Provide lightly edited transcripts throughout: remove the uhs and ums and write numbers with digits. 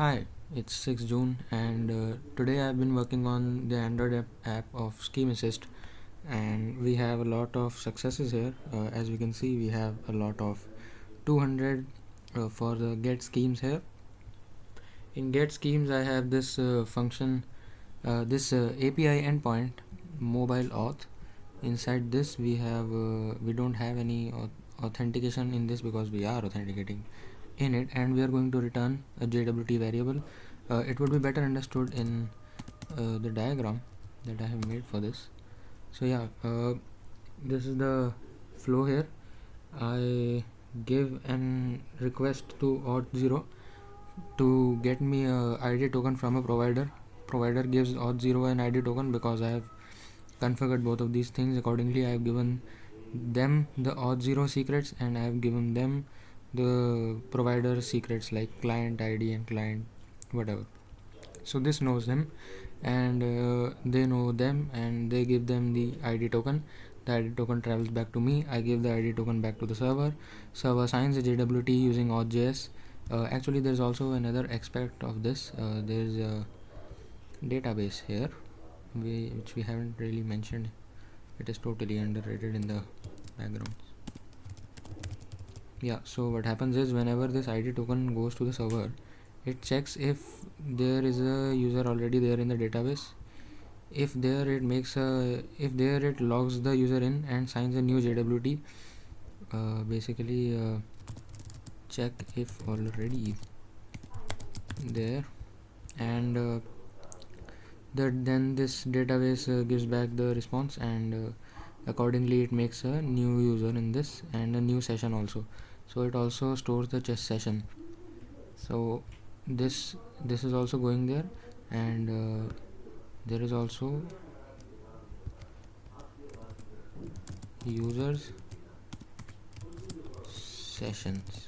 Hi, it's 6 June and today I've been working on the Android app of SchemeAssist, and we have a lot of successes here. As we can see, we have a lot of 200 for the get schemes here. In get schemes I have this function, this API endpoint mobile auth. Inside this we don't have any authentication in this because we are authenticating in it, and we are going to return a JWT variable. It would be better understood in the diagram that I have made for this. So yeah, this is the flow here. I give an request to Auth0 to get me a ID token from a provider. Provider gives Auth0 an ID token because I have configured both of these things accordingly. I have given them the Auth0 secrets and I have given them the provider secrets like client ID and client whatever. So this knows them, and they know them, and they give them the ID token. The ID token travels back to me. I give the ID token back to the server. Server signs the JWT using Auth.js. Actually, there's also another aspect of this. There's a database here which we haven't really mentioned. It is totally underrated in the background. Yeah, so what happens is whenever this ID token goes to the server, it checks if there is a user already there in the database. If there, it logs the user in and signs a new JWT. Basically check if already there, and then this database gives back the response, and accordingly it makes a new user in this and a new session also. So it also stores the chess session. So this is also going there, and there is also users sessions,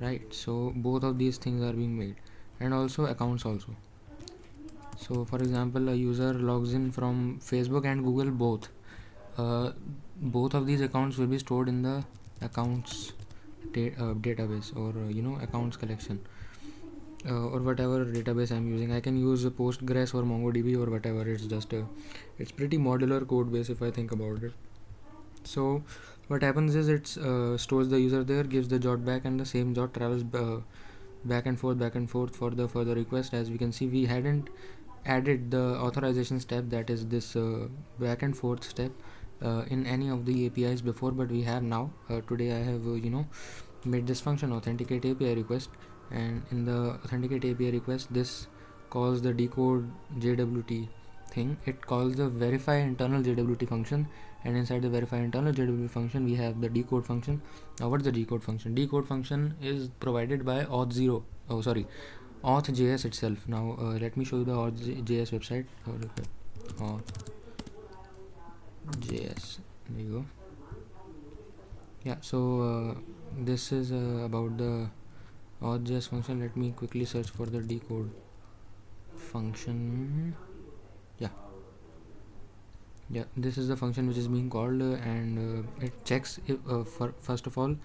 right? So both of these things are being made, and also accounts also. So for example, a user logs in from Facebook and Google both of these accounts will be stored in the accounts database, or accounts collection, or whatever database I'm using. I can use Postgres or MongoDB or whatever. It's pretty modular code base if I think about it. So what happens is it stores the user there, gives the jot back, and the same jot travels back and forth for the further request. As we can see, we hadn't added the authorization step, that is this back and forth step, in any of the APIs before, but we have now. Today I have made this function authenticate API request, and in the authenticate API request, this calls the decode JWT thing. It calls the verify internal JWT function, and inside the verify internal JWT function we have the decode function. Now what's the decode function? Decode function is provided by Auth.js itself. Now let me show you the Auth.js website. Auth.js, there you go. Yeah, so this is about the Auth.js function. Let me quickly search for the decode function. Yeah, this is the function which is being called, and it checks if, first of all,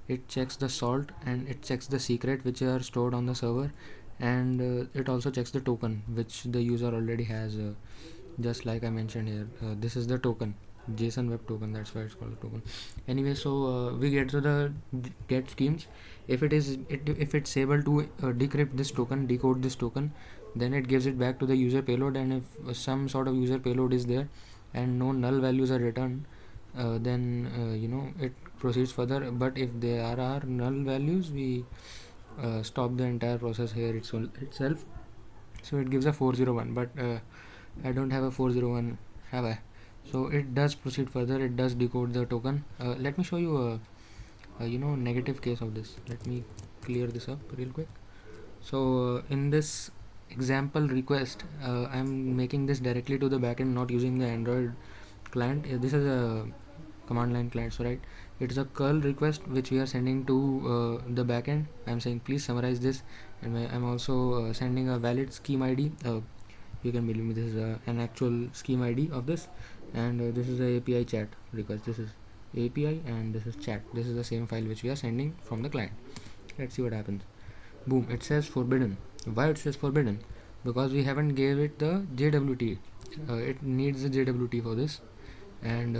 it checks the salt and it checks the secret which are stored on the server, and it also checks the token which the user already has, just like I mentioned here. This is the token, JSON web token, that's why it's called a token. Anyway, so we get to the get schemes. If it's able to decrypt this token, decode this token, then it gives it back to the user payload, and if some sort of user payload is there and no null values are returned, then it proceeds further. But if there are null values, we stop the entire process here itself. So it gives a 401, but I don't have a 401, have I? So it does proceed further. It does decode the token. Let me show you a negative case of this. Let me clear this up real quick. So in this example request, I'm making this directly to the backend, not using the Android client. This is a command line client, so right, it is a curl request which we are sending to the backend. I'm saying please summarize this, and I'm also sending a valid scheme ID. You can believe me, this is an actual scheme ID of this, and this is a API chat request. This is API and this is chat. This is the same file which we are sending from the client. Let's see what happens. Boom, it says forbidden. Why it says forbidden? Because we haven't gave it the JWT. It needs the JWT for this, and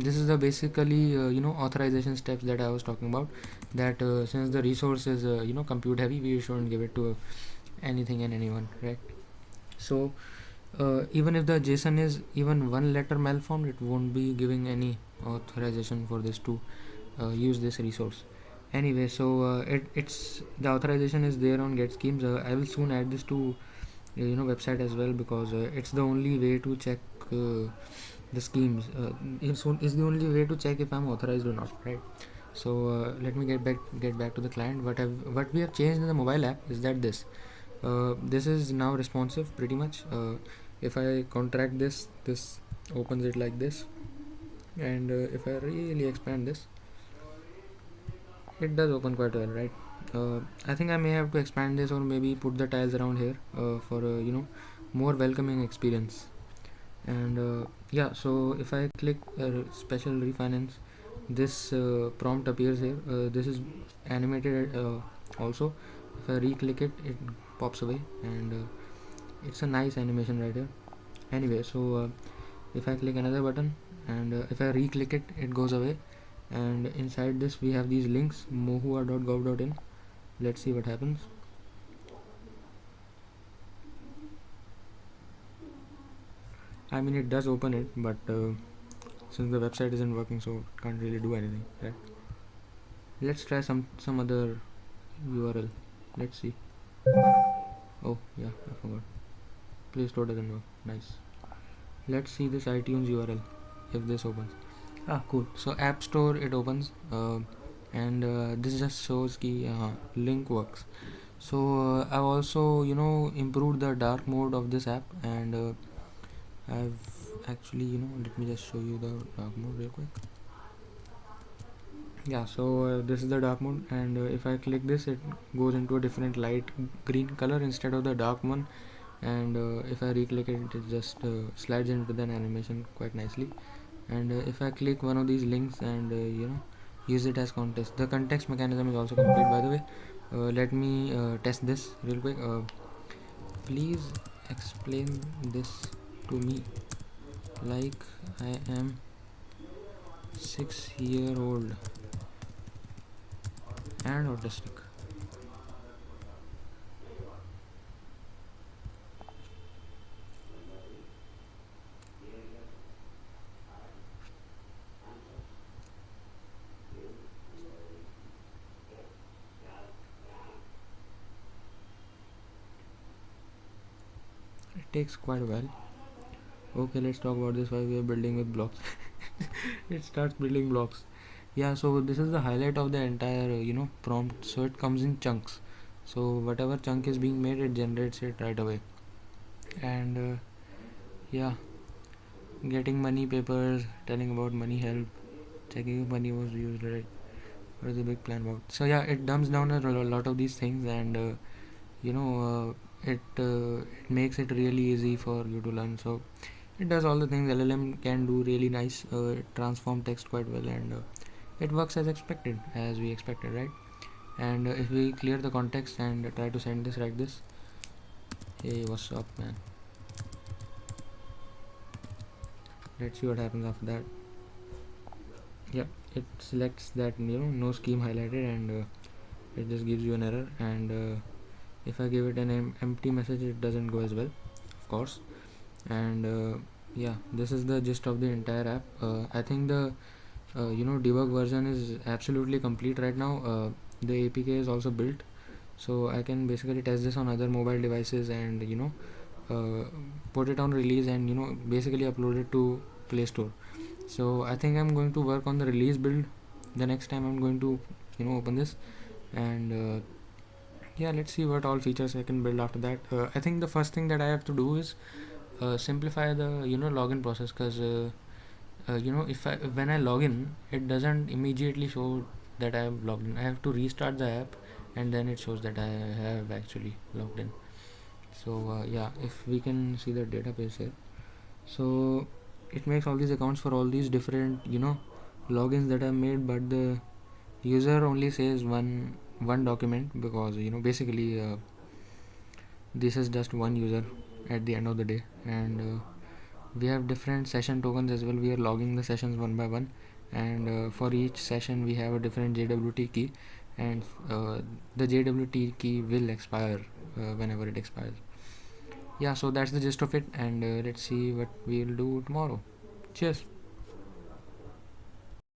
this is the basically authorization steps that I was talking about. That since the resource is compute heavy, we shouldn't give it to anything and anyone, right? So even if the JSON is even one letter malformed, it won't be giving any authorization for this to use this resource. Anyway, so it's the authorization is there on get schemes. I will soon add this to website as well, because it's the only way to check the schemes. It's the only way to check if I'm authorized or not, right? So let me get back to the client. What we have changed in the mobile app is that this is now responsive pretty much. If I contract this opens it like this, and if I really expand this, it does open quite well, right? I think I may have to expand this, or maybe put the tiles around here for more welcoming experience. And yeah, so if I click special refinance, this prompt appears here. This is animated also. If I re-click it, it pops away, and it's a nice animation right here. Anyway, so if I click another button, and if I re-click it, it goes away, and inside this we have these links, mohua.gov.in. Let's see what happens. I mean, it does open it, but since the website isn't working, so it can't really do anything, right? Let's try some other URL. Let's see. Oh yeah, I forgot. Play Store doesn't work. Nice. Let's see this iTunes URL if this opens. Ah, cool. So App Store, it opens, and this just shows ki link works. So I've also improved the dark mode of this app, and I've actually let me just show you the dark mode real quick. Yeah, so this is the dark mode, and if I click this, it goes into a different light green color instead of the dark one, and if I re-click it, it just slides into the animation quite nicely. And if I click one of these links and use it as context, the context mechanism is also complete, by the way. Let me test this real quick. Please explain this to me like I am 6-year-old and autistic. It takes quite a while. Okay, let's talk about this while we are building with blocks. It starts building blocks. Yeah, so this is the highlight of the entire prompt. So it comes in chunks. So whatever chunk is being made, it generates it right away. And yeah, getting money papers, telling about money help, checking if money was used right. What is the big plan about? So yeah, it dumps down a lot of these things, and it makes it really easy for you to learn. So it does all the things LLM can do really nice. It transforms text quite well, and it works as expected, as we expected, right? And if we clear the context and try to send this like this, hey, what's up, man? Let's see what happens after that. Yeah, it selects that no scheme highlighted, and it just gives you an error. And if I give it an empty message, it doesn't go as well, of course. And yeah, this is the gist of the entire app. I think the debug version is absolutely complete right now. The APK is also built, so I can basically test this on other mobile devices, and put it on release, and basically upload it to Play Store. So I think I'm going to work on the release build the next time I'm going to open this. And yeah, let's see what all features I can build after that. I think the first thing that I have to do is simplify the login process, because if when I log in, it doesn't immediately show that I have logged in. I have to restart the app, and then it shows that I have actually logged in. So yeah, if we can see the database here, so it makes all these accounts for all these different logins that I made, but the user only says one document, because basically this is just one user at the end of the day, and we have different session tokens as well. We are logging the sessions one by one, and for each session we have a different JWT key, and the JWT key will expire whenever it expires. Yeah, so that's the gist of it, and let's see what we'll do tomorrow. Cheers.